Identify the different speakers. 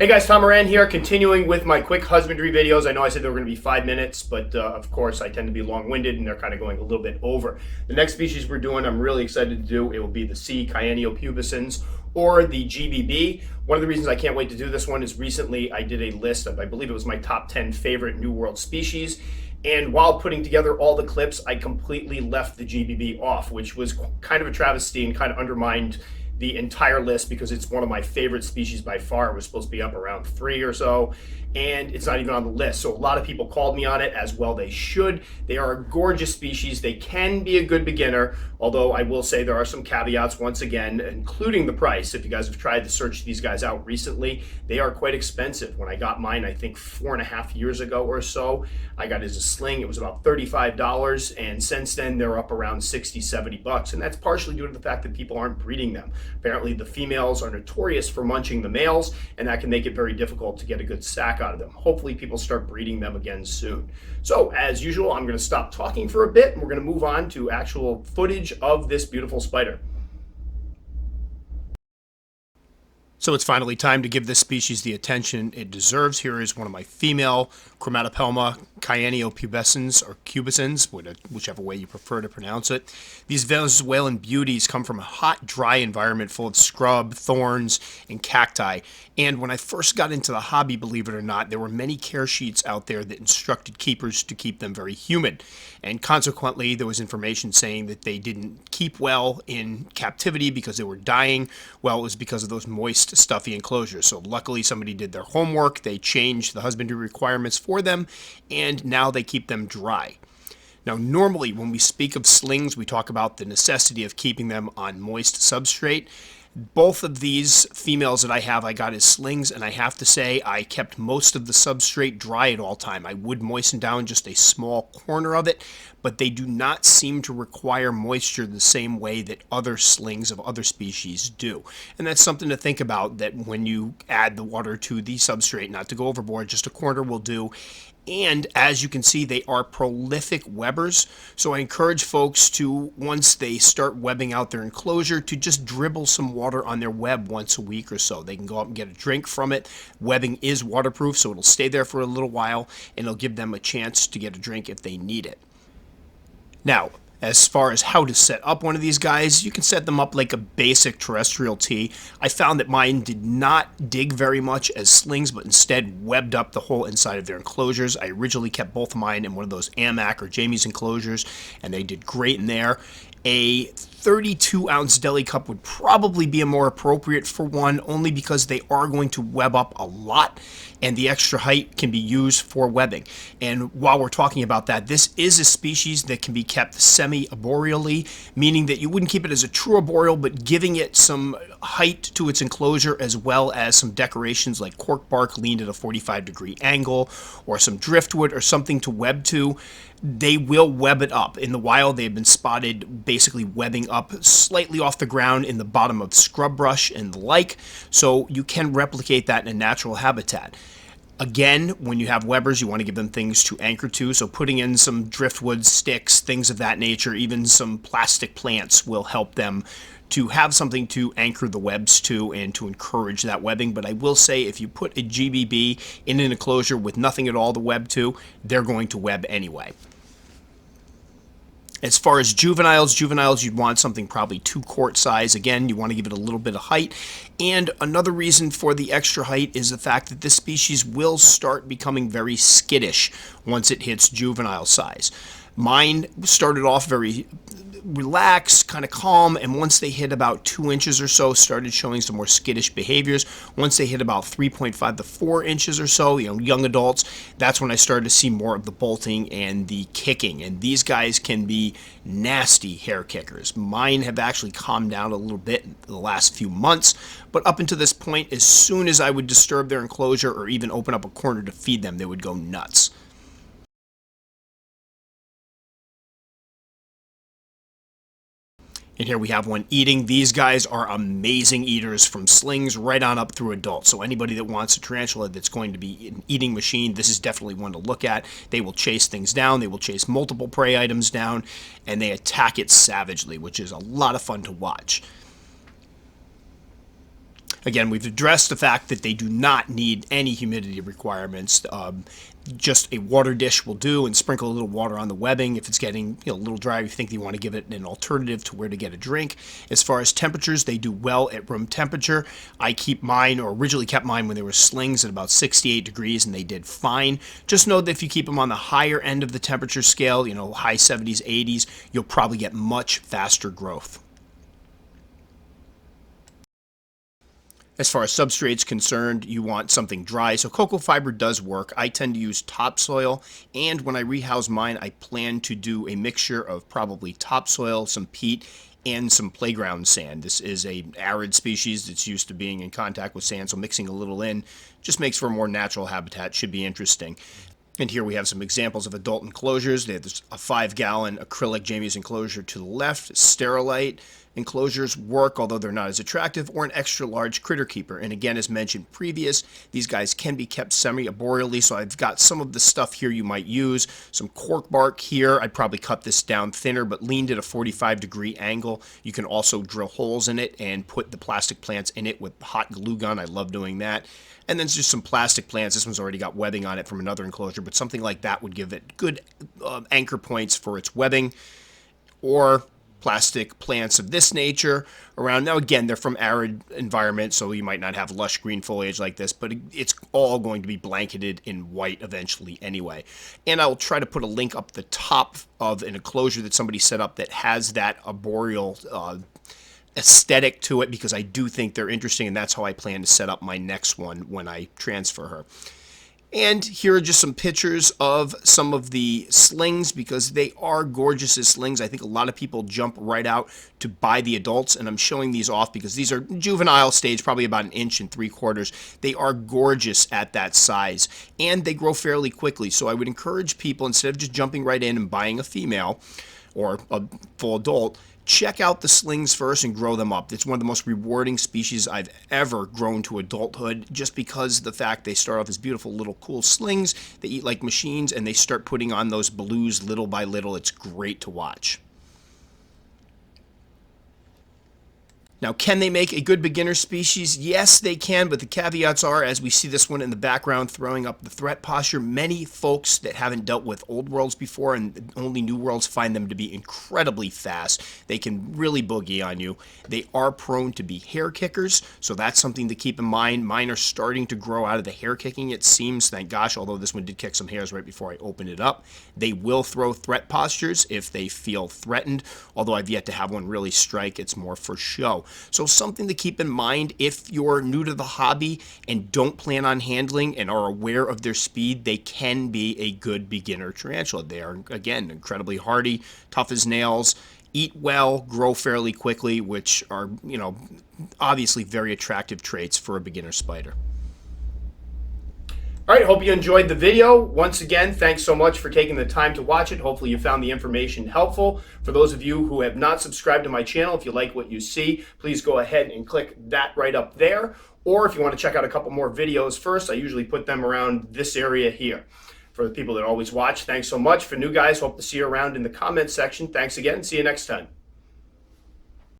Speaker 1: Hey guys, Tom Moran here, continuing with my quick husbandry videos. I know I said they were going to be 5 minutes, but of course I tend to be long-winded and they're kind of going a little bit over. The next species we're doing, I'm really excited to do. It will be the cyaneopubescens or the GBB. One of the reasons I can't wait to do this one is recently I did a list of, I believe it was my top 10 favorite New World species. And while putting together all the clips, I completely left the GBB off, which was kind of a travesty and kind of undermined the entire list because it's one of my favorite species by far. It was supposed to be up around 3 or so, and it's not even on the list. So a lot of people called me on it, as well they should. They are a gorgeous species. They can be a good beginner, although I will say there are some caveats once again, including the price. If you guys have tried to search these guys out recently, they are quite expensive. When I got mine, I think 4.5 years ago or so, I got it as a sling. It was about $35, and since then they're up around 60, 70 bucks, and that's partially due to the fact that people aren't breeding them. Apparently the females are notorious for munching the males, and that can make it very difficult to get a good sack out of them. Hopefully people start breeding them again soon. So as usual, I'm going to stop talking for a bit and we're going to move on to actual footage of this beautiful spider. So it's finally time to give this species the attention it deserves. Here is one of my female Chromatopelma cyaneopubescens, or pubescens, whichever way you prefer to pronounce it. These Venezuelan beauties come from a hot, dry environment full of scrub, thorns, and cacti. And when I first got into the hobby, believe it or not, there were many care sheets out there that instructed keepers to keep them very humid. And consequently, there was information saying that they didn't keep well in captivity because they were dying. Well, it was because of those moist, stuffy enclosures. So luckily somebody did their homework. They changed the husbandry requirements for them, and now they keep them dry. Now, normally when we speak of slings, we talk about the necessity of keeping them on moist substrate. Both of these females that I got as slings, and I have to say I kept most of the substrate dry at all time. I would moisten down just a small corner of it, but they do not seem to require moisture the same way that other slings of other species do. And that's something to think about, that when you add the water to the substrate, not to go overboard, just a corner will do. And as you can see, they are prolific webbers. So I encourage folks to, once they start webbing out their enclosure, to just dribble some water on their web once a week or so. They can go out and get a drink from it. Webbing is waterproof, so it'll stay there for a little while, and it'll give them a chance to get a drink if they need it. Now, as far as how to set up one of these guys, you can set them up like a basic terrestrial tee. I found that mine did not dig very much as slings, but instead webbed up the whole inside of their enclosures. I originally kept both of mine in one of those Amac or Jamie's enclosures, and they did great in there. A 32-ounce deli cup would probably be a more appropriate for one, only because they are going to web up a lot, and the extra height can be used for webbing. And while we're talking about that, this is a species that can be kept semi-arboreally, meaning that you wouldn't keep it as a true arboreal, but giving it some height to its enclosure, as well as some decorations like cork bark leaned at a 45-degree angle, or some driftwood or something to web to. They will web it up. In the wild, they've been spotted basically webbing up slightly off the ground in the bottom of scrub brush and the like, so you can replicate that in a natural habitat. Again, when you have webbers, you want to give them things to anchor to, so putting in some driftwood sticks, things of that nature, even some plastic plants will help them to have something to anchor the webs to and to encourage that webbing. But I will say, if you put a GBB in an enclosure with nothing at all to web to, they're going to web anyway. As far as juveniles, you'd want something probably 2-quart size. Again, you want to give it a little bit of height. And another reason for the extra height is the fact that this species will start becoming very skittish once it hits juvenile size. Mine started off very relaxed, kind of calm, and once they hit about 2 inches or so, started showing some more skittish behaviors. Once they hit about 3.5 to 4 inches or so, young adults, that's when I started to see more of the bolting and the kicking. And these guys can be nasty hair kickers. Mine have actually calmed down a little bit in the last few months, but up until this point, as soon as I would disturb their enclosure or even open up a corner to feed them, they would go nuts. And here we have one eating. These guys are amazing eaters, from slings right on up through adults. So anybody that wants a tarantula that's going to be an eating machine, this is definitely one to look at. They will chase things down. They will chase multiple prey items down, and they attack it savagely, which is a lot of fun to watch. Again, we've addressed the fact that they do not need any humidity requirements. Just a water dish will do, and sprinkle a little water on the webbing if it's getting a little dry. If you think you want to give it an alternative to where to get a drink. As far as temperatures, they do well at room temperature. I keep mine, or originally kept mine when they were slings, at about 68 degrees, and they did fine. Just know that if you keep them on the higher end of the temperature scale, high 70s, 80s, you'll probably get much faster growth. As far as substrate's concerned, you want something dry, so cocoa fiber does work. I tend to use topsoil, and when I rehouse mine, I plan to do a mixture of probably topsoil, some peat, and some playground sand. This is an arid species that's used to being in contact with sand, so mixing a little in just makes for a more natural habitat. Should be interesting. And here we have some examples of adult enclosures. There's a 5-gallon acrylic Jamie's enclosure to the left. Sterilite enclosures work, although they're not as attractive, or an extra large critter keeper. And again, as mentioned previous, these guys can be kept semi-arboreally, so I've got some of the stuff here you might use. Some cork bark here. I'd probably cut this down thinner, but leaned at a 45-degree angle. You can also drill holes in it and put the plastic plants in it with hot glue gun. I love doing that. And then just some plastic plants. This one's already got webbing on it from another enclosure, but something like that would give it good anchor points for its webbing. Or plastic plants of this nature around. Now again, they're from arid environments, so you might not have lush green foliage like this, but it's all going to be blanketed in white eventually anyway. And I'll try to put a link up the top of an enclosure that somebody set up that has that arboreal aesthetic to it, because I do think they're interesting, and that's how I plan to set up my next one when I transfer her. And here are just some pictures of some of the slings, because they are gorgeous as slings. I think a lot of people jump right out to buy the adults, and I'm showing these off because these are juvenile stage, probably about 1 3/4 inches. They are gorgeous at that size, and they grow fairly quickly. So I would encourage people, instead of just jumping right in and buying a female or a full adult, check out the slings first and grow them up. It's one of the most rewarding species I've ever grown to adulthood, just because of the fact they start off as beautiful little cool slings. They eat like machines, and they start putting on those blues little by little. It's great to watch. Now, can they make a good beginner species? Yes, they can, but the caveats are, as we see this one in the background throwing up the threat posture, many folks that haven't dealt with old worlds before and only new worlds find them to be incredibly fast. They can really boogie on you. They are prone to be hair kickers, so that's something to keep in mind. Mine are starting to grow out of the hair kicking, it seems, thank gosh, although this one did kick some hairs right before I opened it up. They will throw threat postures if they feel threatened, although I've yet to have one really strike. It's more for show. So something to keep in mind if you're new to the hobby and don't plan on handling and are aware of their speed, they can be a good beginner tarantula. They are, again, incredibly hardy, tough as nails, eat well, grow fairly quickly, which are, obviously very attractive traits for a beginner spider. All right, hope you enjoyed the video. Once again, thanks so much for taking the time to watch it. Hopefully you found the information helpful. For those of you who have not subscribed to my channel, if you like what you see, please go ahead and click that right up there. Or if you want to check out a couple more videos first, I usually put them around this area here. For the people that always watch, thanks so much. For new guys, hope to see you around in the comments section. Thanks again, and see you next time.